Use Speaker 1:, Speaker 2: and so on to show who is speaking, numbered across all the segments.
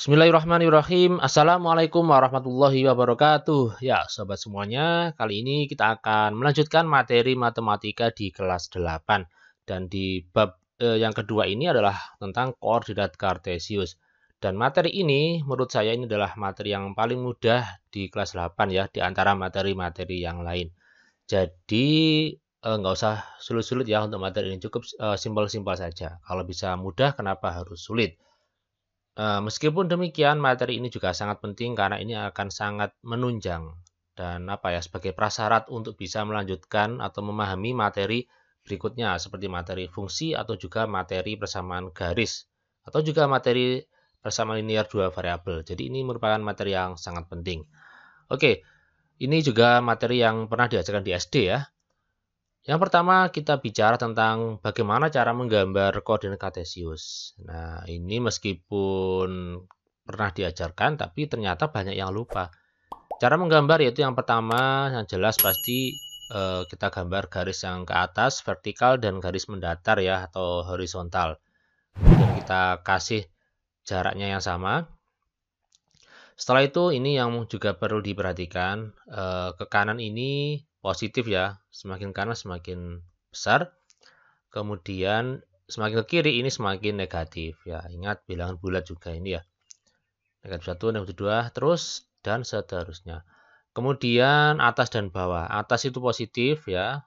Speaker 1: Bismillahirrahmanirrahim. Assalamualaikum warahmatullahi wabarakatuh. Ya, sobat semuanya, kali ini kita akan melanjutkan materi matematika di kelas 8. Dan di bab yang kedua ini adalah tentang koordinat kartesius. Dan materi ini menurut saya ini adalah materi yang paling mudah di kelas 8 ya, di antara materi-materi yang lain. Jadi nggak usah sulit-sulit ya untuk materi ini, cukup simpel-simpel saja. Kalau bisa mudah, kenapa harus sulit? Meskipun demikian, materi ini juga sangat penting karena ini akan sangat menunjang dan sebagai prasyarat untuk bisa melanjutkan atau memahami materi berikutnya seperti materi fungsi atau juga materi persamaan garis atau juga materi persamaan linear dua variabel. Jadi ini merupakan materi yang sangat penting. Oke, ini juga materi yang pernah diajarkan di SD ya. Yang pertama kita bicara tentang bagaimana cara menggambar koordinat kartesius. Nah, ini meskipun pernah diajarkan, tapi ternyata banyak yang lupa. Cara menggambar yaitu yang pertama, yang jelas pasti kita gambar garis yang ke atas, vertikal, dan garis mendatar ya, atau horizontal. Kemudian kita kasih jaraknya yang sama. Setelah itu ini yang juga perlu diperhatikan, ke kanan ini positif ya, semakin kanan semakin besar. Kemudian semakin ke kiri ini semakin negatif ya. Ingat bilangan bulat juga ini ya. Negatif 1, negatif 2, terus dan seterusnya. Kemudian atas dan bawah. Atas itu positif ya.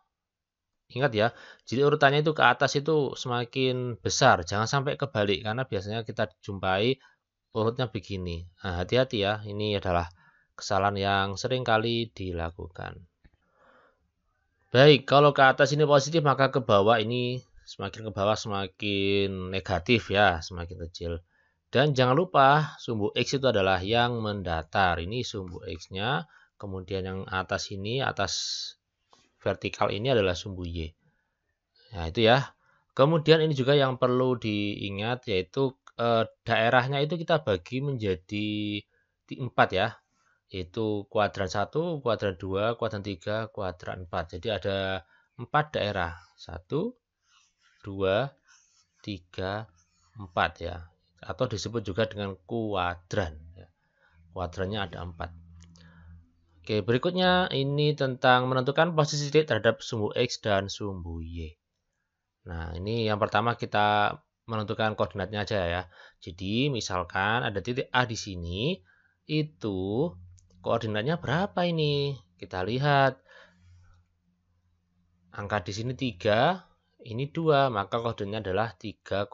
Speaker 1: Ingat ya, jadi urutannya itu ke atas itu semakin besar. Jangan sampai kebalik karena biasanya kita jumpai urutnya begini. Nah, hati-hati ya. Ini adalah kesalahan yang sering kali dilakukan. Baik, kalau ke atas ini positif, maka ke bawah ini semakin ke bawah semakin negatif ya, semakin kecil. Dan jangan lupa sumbu X itu adalah yang mendatar. Ini sumbu X-nya. Kemudian yang atas ini, atas vertikal ini adalah sumbu Y. Nah, itu ya. Kemudian ini juga yang perlu diingat yaitu daerahnya itu kita bagi menjadi 4 ya. Yaitu kuadran 1, kuadran 2, kuadran 3, kuadran 4. Jadi ada 4 daerah. 1, 2, 3, 4 ya. Atau disebut juga dengan kuadran. Kuadrannya ada 4. Oke, berikutnya ini tentang menentukan posisi titik terhadap sumbu X dan sumbu Y. Nah, ini yang pertama kita menentukan koordinatnya aja ya. Jadi, misalkan ada titik A di sini, itu koordinatnya berapa ini? Kita lihat. Angka di sini 3, ini 2, maka koordinatnya adalah 3,2.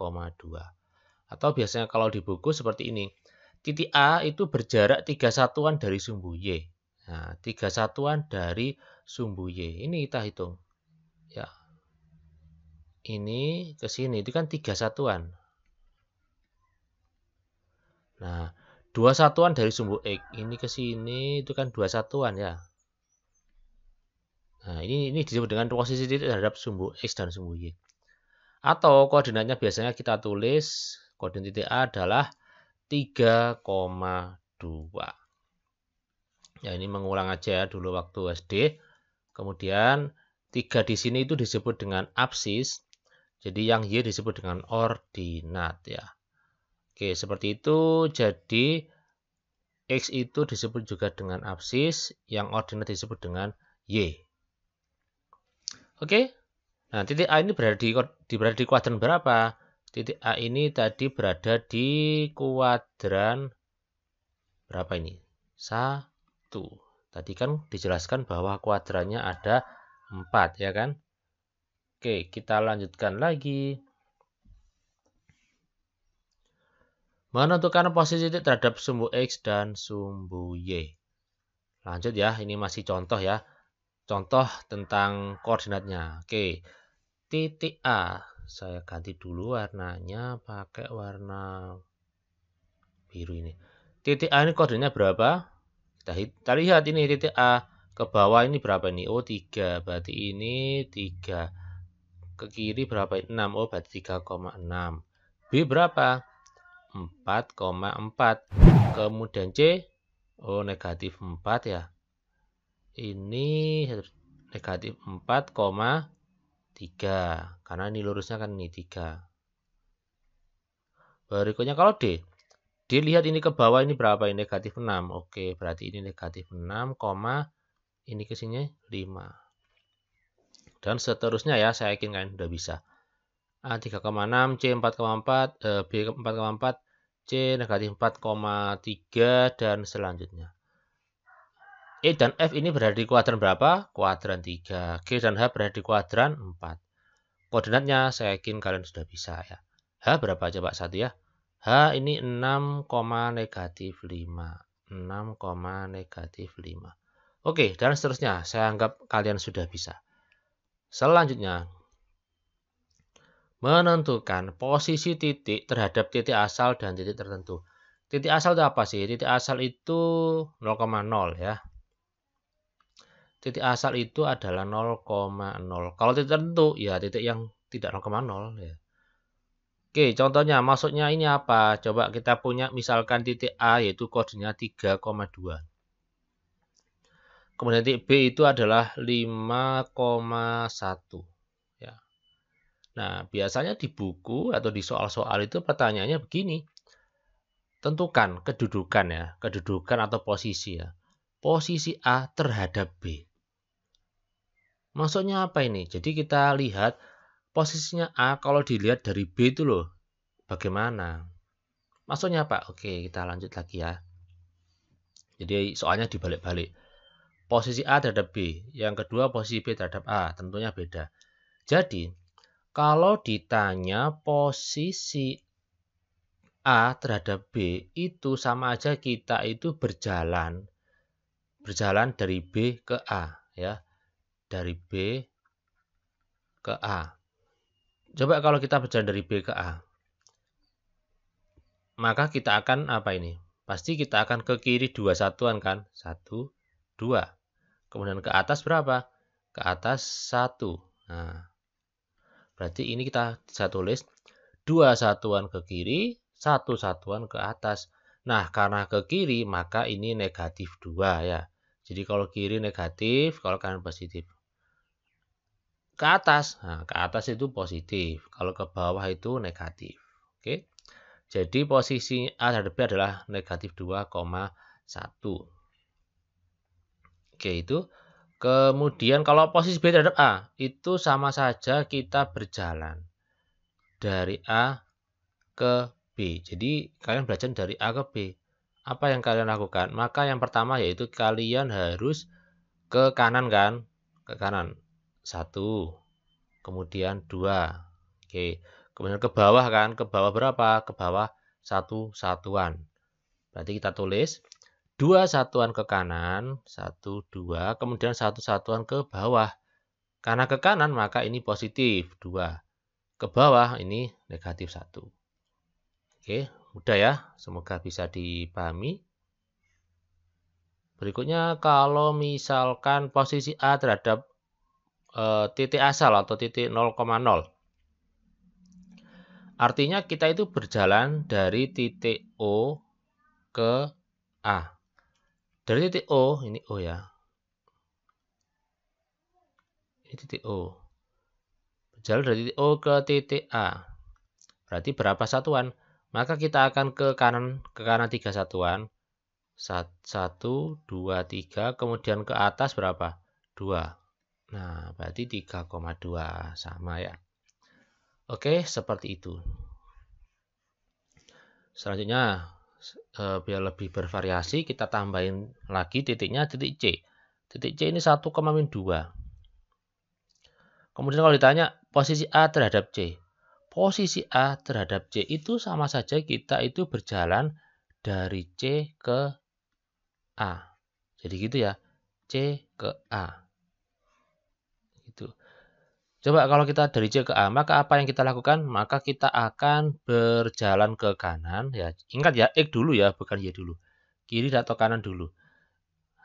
Speaker 1: Atau biasanya kalau di buku seperti ini. Titik A itu berjarak 3 satuan dari sumbu Y. Nah, 3 satuan dari sumbu Y. Ini kita hitung. Ya. Ini ke sini, itu kan 3 satuan. Nah, 2 satuan dari sumbu X. Ini ke sini, itu kan 2 satuan ya. Nah, ini disebut dengan posisi titik terhadap sumbu X dan sumbu Y. Atau koordinatnya biasanya kita tulis, koordinat titik A adalah 3,2. Ya, ini mengulang aja ya dulu waktu SD. Kemudian 3 di sini itu disebut dengan absis. Jadi yang Y disebut dengan ordinat ya. Oke, seperti itu. Jadi X itu disebut juga dengan absis, yang ordinat disebut dengan Y. Oke. Nah, titik A ini berada di kuadran berapa? Titik A ini tadi berada di kuadran berapa ini? 1. Tadi kan dijelaskan bahwa kuadrannya ada 4 ya kan? Oke, kita lanjutkan lagi. Menentukan posisi titik terhadap sumbu X dan sumbu Y. Lanjut ya, ini masih contoh ya. Contoh tentang koordinatnya. Oke, titik A. Saya ganti dulu warnanya pakai warna biru ini. Titik A ini koordinatnya berapa? Kita lihat ini titik A. Ke bawah ini berapa ini? Oh, 3. Berarti ini 3. Ke kiri berapa? 6. Oh, berarti 3,6. B berapa? 4,4. Kemudian C. Oh, negatif 4 ya. Ini negatif 4,3. Karena ini lurusnya kan ini 3. Berikutnya kalau D. Dilihat ini ke bawah ini berapa? Ini negatif 6. Oke, berarti ini negatif 6, ini ke sini 5. Dan seterusnya ya, saya yakin kalian udah bisa. A 3,6, C 4,4, B 4,4, C negatif 4,3, dan selanjutnya. E dan F ini berada di kuadran berapa? Kuadran 3. G dan H berada di kuadran 4. Koordinatnya saya yakin kalian sudah bisa ya. H berapa coba satu ya? H ini 6, negatif 5. 6, negatif 5. Oke, dan seterusnya. Saya anggap kalian sudah bisa. Selanjutnya, menentukan posisi titik terhadap titik asal dan titik tertentu. Titik asal itu apa sih? Titik asal itu 0,0 ya. Titik asal itu adalah 0,0. Kalau titik tertentu, ya titik yang tidak 0,0 ya. Oke, contohnya maksudnya ini apa? Coba kita punya misalkan titik A yaitu kodenya 3,2. Kemudian titik B itu adalah 5,1 ya. Nah, biasanya di buku atau di soal-soal itu pertanyaannya begini. Tentukan kedudukan ya, kedudukan atau posisi ya. Posisi A terhadap B. Maksudnya apa ini? Jadi kita lihat posisinya A kalau dilihat dari B itu loh. Bagaimana? Maksudnya apa? Oke, kita lanjut lagi ya. Jadi soalnya dibalik-balik. Posisi A terhadap B. Yang kedua posisi B terhadap A. Tentunya beda. Jadi, kalau ditanya posisi A terhadap B itu sama aja kita itu berjalan dari B ke A ya. Dari B ke A. Coba kalau kita berjalan dari B ke A. Maka kita akan apa ini? Pasti kita akan ke kiri 2 satuan kan? 1, 2. Kemudian ke atas berapa? Ke atas 1. Nah, berarti ini kita bisa tulis 2 satuan ke kiri, 1 satuan ke atas. Nah, karena ke kiri maka ini negatif 2 ya. Jadi kalau kiri negatif, kalau kanan positif. Ke atas, nah ke atas itu positif. Kalau ke bawah itu negatif. Oke. Jadi posisi A terhadap B adalah negatif 2,1. Oke, itu. Kemudian kalau posisi B terhadap A, itu sama saja kita berjalan dari A ke B. Jadi kalian belajar dari A ke B. Apa yang kalian lakukan? Maka yang pertama yaitu kalian harus ke kanan kan? Ke kanan. 1. Kemudian 2. Oke. Kemudian ke bawah kan? Ke bawah berapa? Ke bawah 1 satuan. Berarti kita tulis 2 satuan ke kanan, 1, 2, kemudian 1 satuan ke bawah. Karena ke kanan maka ini positif 2. Ke bawah ini negatif 1. Oke, mudah ya. Semoga bisa dipahami. Berikutnya kalau misalkan posisi A terhadap titik asal atau titik 0,0. Artinya kita itu berjalan dari titik O ke A. Dari titik O, ini O ya. Ini titik O. Berjalan dari titik O ke titik A. Berarti berapa satuan? Maka kita akan ke kanan 3 satuan. 1, 2, 3. Kemudian ke atas berapa? 2. Nah, berarti 3,2. Sama ya. Oke, seperti itu. Selanjutnya, biar lebih bervariasi, kita tambahin lagi titiknya titik C. Titik C ini 1,2. Kemudian kalau ditanya posisi A terhadap C. Posisi A terhadap C itu sama saja kita itu berjalan dari C ke A. Jadi gitu ya. C ke A. Gitu. Coba kalau kita dari C ke A, maka apa yang kita lakukan? Maka kita akan berjalan ke kanan. Ya, ingat ya, X dulu ya, bukan Y dulu. Kiri atau kanan dulu.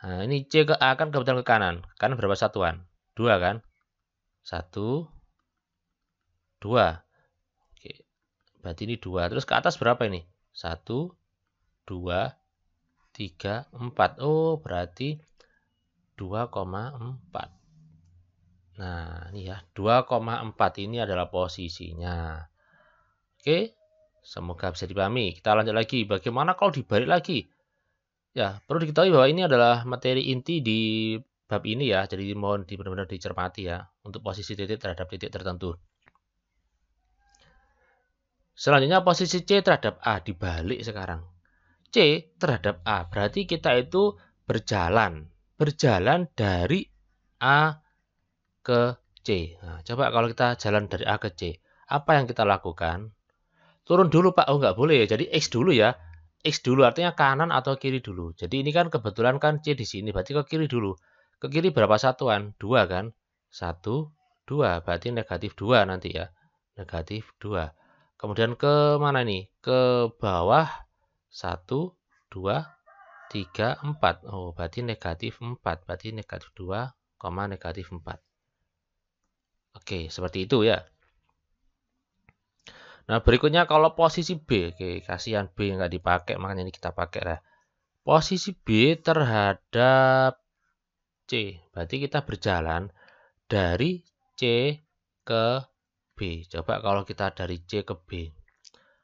Speaker 1: Nah, ini C ke A kan kebetulan ke kanan. Kanan berapa satuan? 2 kan? 1, 2. Oke. Berarti ini 2. Terus ke atas berapa ini? 1, 2, 3, 4. Oh, berarti 2,4. Nah, ini ya, 2,4 ini adalah posisinya. Oke, Semoga bisa dipahami. Kita lanjut lagi. Bagaimana kalau dibalik lagi? Ya, perlu diketahui bahwa ini adalah materi inti di bab ini ya. Jadi mohon benar-benar dicermati ya untuk posisi titik terhadap titik tertentu. Selanjutnya posisi C terhadap A dibalik sekarang. C terhadap A berarti kita itu berjalan dari A ke C. Nah, coba kalau kita jalan dari A ke C, apa yang kita lakukan? Turun dulu Pak. Oh nggak boleh. Jadi X dulu ya. X dulu artinya kanan atau kiri dulu. Jadi ini kan kebetulan kan C di sini. Berarti ke kiri dulu. Ke kiri berapa satuan? 2 kan? 1, 2. Berarti negatif 2 nanti ya. Negatif 2. Kemudian ke mana nih? Ke bawah 1, 2, 3, 4. Oh berarti negatif 4. Berarti negatif 2, negatif 4. Oke seperti itu ya. Nah, berikutnya kalau posisi B, oke, kasihan B nggak dipakai, makanya ini kita pakai lah. Posisi B terhadap C, berarti kita berjalan dari C ke B. Coba kalau kita dari C ke B,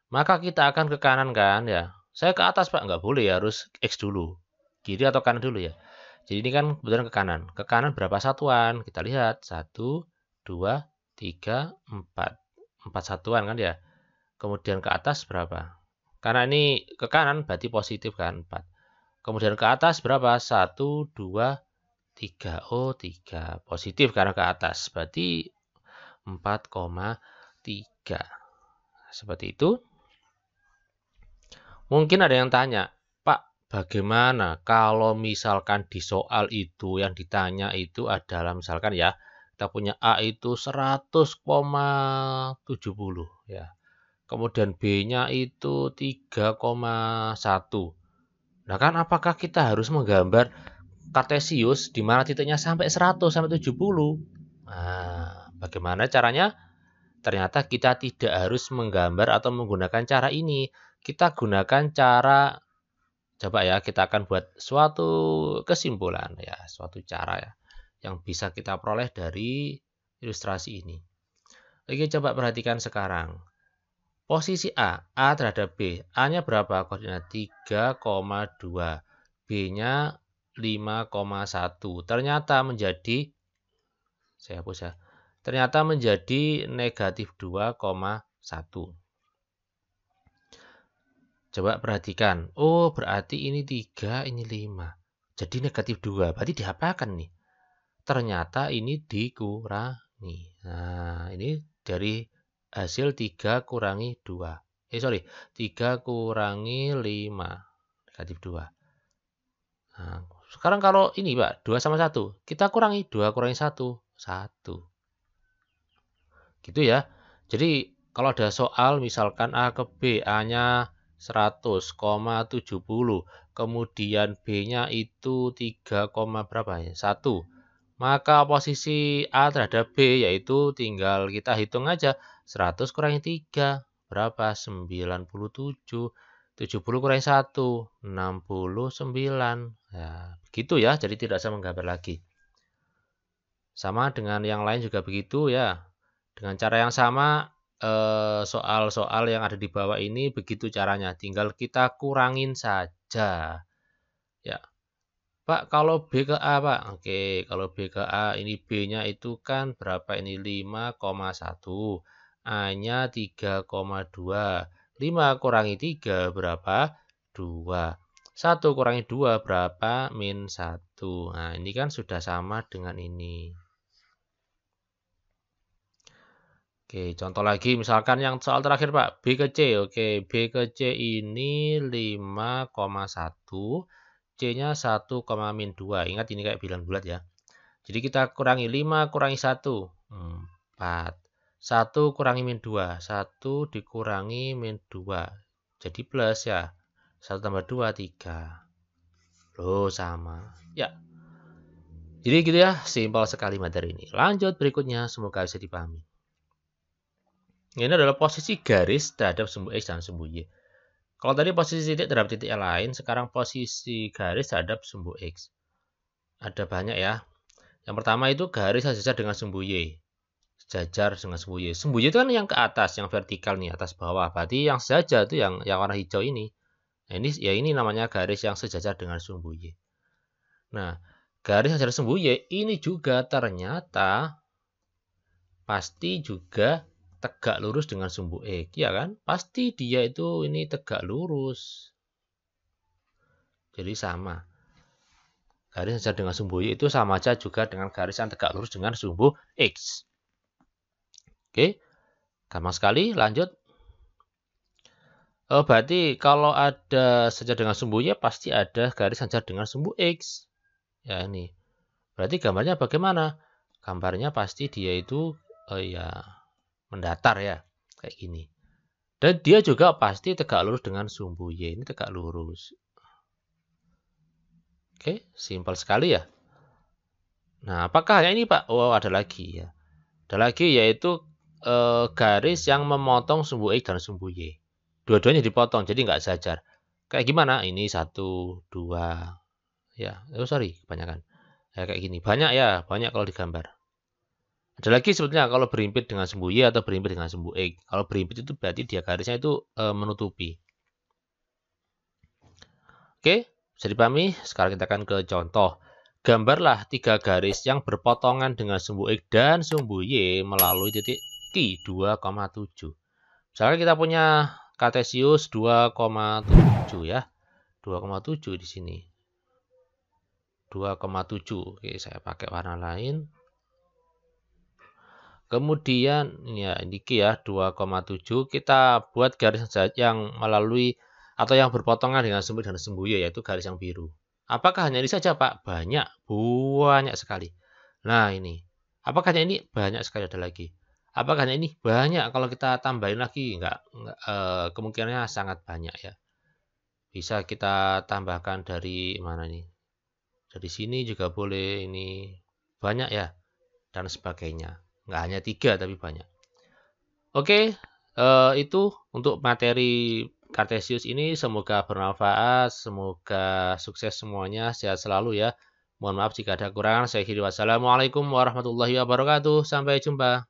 Speaker 1: maka kita akan ke kanan kan ya. Saya ke atas Pak, nggak boleh, harus X dulu. Kiri atau kanan dulu ya. Jadi ini kan kebetulan ke kanan. Ke kanan berapa satuan? Kita lihat, 1, 2, 3, 4. 4 satuan kan ya. Kemudian ke atas berapa? Karena ini ke kanan berarti positif kan 4. Kemudian ke atas berapa? 1, 2, 3. Oh 3. Positif karena ke atas. Berarti 4,3. Seperti itu. Mungkin ada yang tanya, Pak, bagaimana kalau misalkan di soal itu yang ditanya itu adalah misalkan ya, kita punya A itu 100,70 ya. Kemudian B-nya itu 3,1. Nah kan apakah kita harus menggambar kartesius di mana titiknya sampai 100 sampai 70? Nah, bagaimana caranya? Ternyata kita tidak harus menggambar atau menggunakan cara ini. Kita gunakan cara, coba ya, kita akan buat suatu kesimpulan ya, suatu cara ya yang bisa kita peroleh dari ilustrasi ini. Oke, coba perhatikan sekarang. Posisi A terhadap B. A-nya berapa? Koordinat 3,2. B-nya 5,1. Ternyata menjadi, saya hapus ya. Ternyata menjadi negatif 2,1. Coba perhatikan. Oh, berarti ini 3, ini 5. Jadi negatif 2. Berarti diapakan nih? Ternyata ini dikurangi. Nah, ini dari hasil 3 kurangi 2. 3 kurangi 5. Negatif 2. Nah, sekarang kalau ini Pak, 2 sama 1. Kita kurangi 2 kurangi 1. 1. Gitu ya. Jadi kalau ada soal misalkan A ke B, A-nya 100,70. Kemudian B-nya itu 3, berapa ya? 1. Maka posisi A terhadap B yaitu tinggal kita hitung aja. 100 kurangi 3 berapa? 97. 70 kurangi 1 69. Ya, begitu ya. Jadi tidak usah menggambar lagi. Sama dengan yang lain juga begitu ya. Dengan cara yang sama soal-soal yang ada di bawah ini begitu caranya. Tinggal kita kurangin saja. Ya. Pak, kalau B ke A, Pak. Oke, kalau B ke A, ini B-nya itu kan berapa ini? 5,1. A-nya 3,2. 5 kurangi 3 berapa? 2. 1 kurangi 2 berapa? Min 1. Nah, ini kan sudah sama dengan ini. Oke, contoh lagi. Misalkan yang soal terakhir, Pak. B ke C. Oke, B ke C ini 5,1. C-nya 1, min 2. Ingat ini kayak bilang bulat ya. Jadi kita kurangi 5 kurangi 1. 4. 1 kurangi min 2. 1 dikurangi min 2. Jadi plus ya. 1 tambah 2, 3. Loh, sama. Ya. Jadi gitu ya. Simpel sekali materi ini. Lanjut berikutnya. Semoga bisa dipahami. Ini adalah posisi garis terhadap sumbu X dan sumbu Y. Kalau tadi posisi titik terhadap titik yang lain, sekarang posisi garis terhadap sumbu X. Ada banyak ya. Yang pertama itu garis sejajar dengan sumbu Y. sejajar dengan sumbu Y. Sumbu Y itu kan yang ke atas, yang vertikal nih, atas bawah. Berarti yang sejajar itu yang warna hijau ini. Nah, ini namanya garis yang sejajar dengan sumbu Y. Nah, garis yang sejajar sumbu Y ini juga ternyata pasti juga tegak lurus dengan sumbu X, ya kan? Pasti dia itu ini tegak lurus. Jadi sama. Garis yang sejajar dengan sumbu Y itu sama aja juga dengan garis yang tegak lurus dengan sumbu X. Oke, gampang sekali, lanjut. Berarti kalau ada sejajar dengan sumbu Y, pasti ada garis yang sejajar dengan sumbu X. Ya, ini. Berarti gambarnya bagaimana? Gambarnya pasti dia itu ya mendatar ya, kayak gini. Dan dia juga pasti tegak lurus dengan sumbu Y. Ini tegak lurus. Oke, simpel sekali ya. Nah, apakah hanya ini, Pak? Oh, ada lagi ya. Ada lagi yaitu garis yang memotong sumbu X dan sumbu Y. Dua-duanya dipotong, jadi nggak sejajar. Kayak gimana? Ini 1, 2. Ya, sorry, kebanyakan. Ya, kayak gini. Banyak ya, banyak kalau digambar. Ada lagi sebetulnya kalau berimpit dengan sumbu Y atau berimpit dengan sumbu X. Kalau berimpit itu berarti dia garisnya itu menutupi. Oke, bisa dipahami? Sekarang kita akan ke contoh. Gambarlah 3 garis yang berpotongan dengan sumbu X dan sumbu Y melalui titik Q 2,7. Misalkan kita punya Kartesius 2,7 ya. 2,7 di sini. 2,7. Oke, saya pakai warna lain. Kemudian ya ini ya 2,7 kita buat garis yang melalui atau yang berpotongan dengan sumbu dan sumbu Y, yaitu garis yang biru. Apakah hanya ini saja, Pak? Banyak sekali. Nah, ini. Apakah hanya ini? Banyak sekali, ada lagi. Apakah hanya ini? Banyak. Kalau kita tambahin lagi, kemungkinannya sangat banyak ya. Bisa kita tambahkan dari mana nih? Dari sini juga boleh, ini banyak ya, dan sebagainya. Nggak hanya 3, tapi banyak. Oke, itu untuk materi Kartesius ini. Semoga bermanfaat, semoga sukses semuanya, sehat selalu ya. Mohon maaf jika ada kekurangan. Saya akhiri, wassalamualaikum warahmatullahi wabarakatuh. Sampai jumpa.